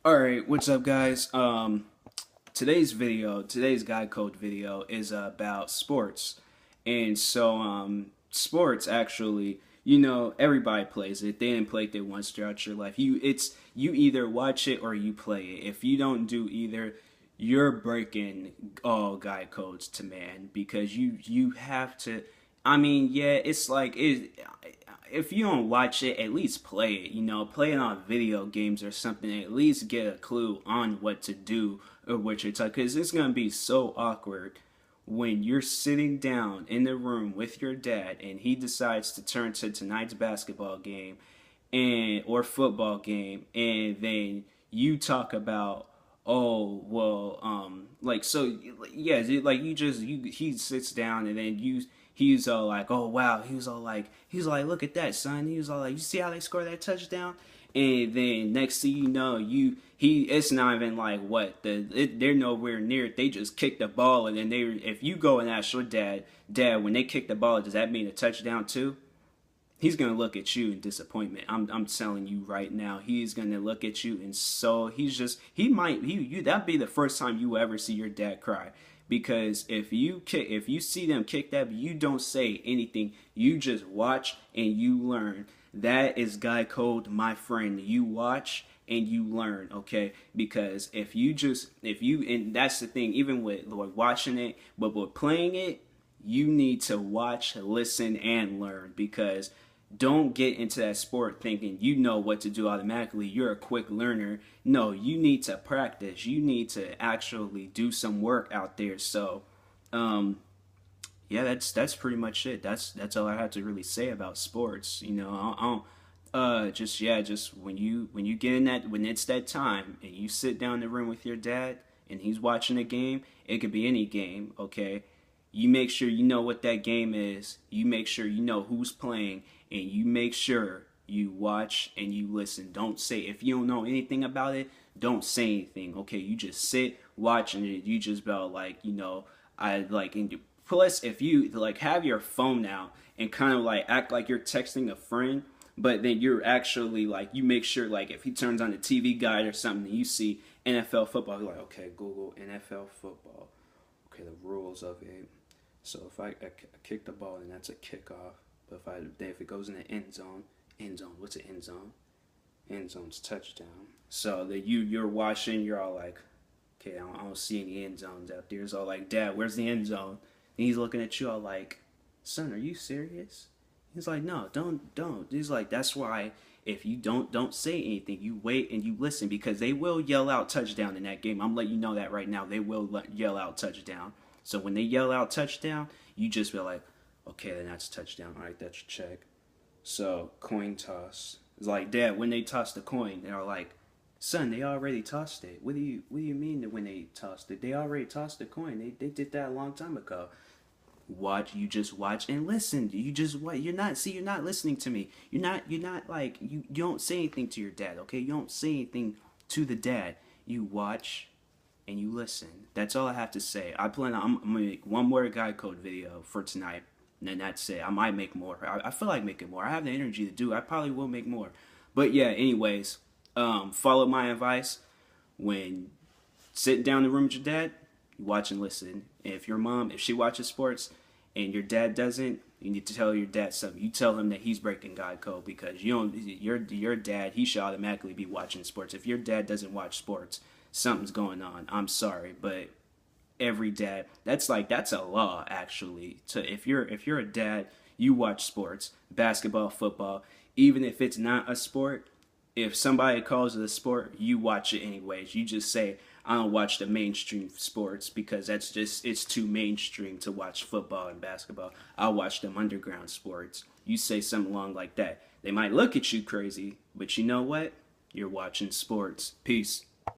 Alright, what's up guys? Today's guide code video is about sports. And sports actually, everybody plays it. They didn't play it once throughout your life. You either watch it or you play it. If you don't do either, you're breaking all guide codes to man because you have to. I mean, yeah, it's like if you don't watch it, at least play it. Play it on video games or something. At least get a clue on what to do or what you're talking. Because it's gonna be so awkward when you're sitting down in the room with your dad and he decides to turn to tonight's basketball game and or football game, and then you talk about, oh well, like, so yeah, like he sits down and then he's all like, oh wow, he was like look at that, son. He was all like, you see how they score that touchdown? And then next thing you know, it's not even like they're nowhere near it. They just kick the ball, and then if you go and ask your dad, when they kick the ball, does that mean a touchdown too? He's gonna look at you in disappointment. I'm telling you right now, he's gonna look at you, and so that'd be the first time you ever see your dad cry. Because if you see them kick that, but you don't say anything, you just watch and you learn. That is guy code, my friend. You watch and you learn, okay? Because and that's the thing, even with watching it, but with playing it, you need to watch, listen, and learn. Because don't get into that sport thinking you know what to do automatically. You're a quick learner. No, you need to practice. You need to actually do some work out there. So, yeah, that's pretty much it. That's all I have to really say about sports. I don't just when you get in that, when it's that time and you sit down in the room with your dad and he's watching a game. It could be any game, okay? You make sure you know what that game is. You make sure you know who's playing, and you make sure you watch and you listen. Don't say, if you don't know anything about it, don't say anything. Okay, you just sit, watch, and you just about I like. And plus, if you like have your phone out and kind of like act like you're texting a friend, but then you're actually like, you make sure, like, if he turns on the TV guide or something and you see NFL football, you're like, okay, Google NFL football. Okay, the rules of it. So if I kick the ball, then that's a kickoff. But if it goes in the end zone, what's an end zone? End zone's touchdown. So that you're watching, you're all like, okay, I don't see any end zones out there. It's all like, Dad, where's the end zone? And he's looking at you all like, son, are you serious? He's like, no, don't. He's like, that's why if you don't say anything, you wait and you listen, because they will yell out touchdown in that game. I'm letting you know that right now. They will yell out touchdown. So when they yell out touchdown, you just be like, okay, then that's touchdown. All right, that's your check. So coin toss. It's like, Dad, when they toss the coin, they're like, son, they already tossed it. What do you mean that when they tossed it? They already tossed the coin. They did that a long time ago. You just watch and listen. You just what you're not listening to me. You're not like, you don't say anything to your dad, okay? You don't say anything to the dad. You watch and you listen. That's all I have to say. I'm gonna make one more guide code video for tonight, and then that's it. I might make more. I feel like making more. I have the energy to do it. I probably will make more. But yeah, anyways, follow my advice. When sitting down in the room with your dad, you watch and listen. And if your mom, if she watches sports and your dad doesn't, you need to tell your dad something. You tell him that he's breaking God code, because your dad, he should automatically be watching sports. If your dad doesn't watch sports, something's going on. I'm sorry, but every dad, that's a law actually. If you're a dad, you watch sports, basketball, football, even if it's not a sport. If somebody calls it a sport, you watch it anyways. You just say, I don't watch the mainstream sports because it's too mainstream to watch football and basketball. I'll watch them underground sports. You say something along like that. They might look at you crazy, but you know what? You're watching sports. Peace.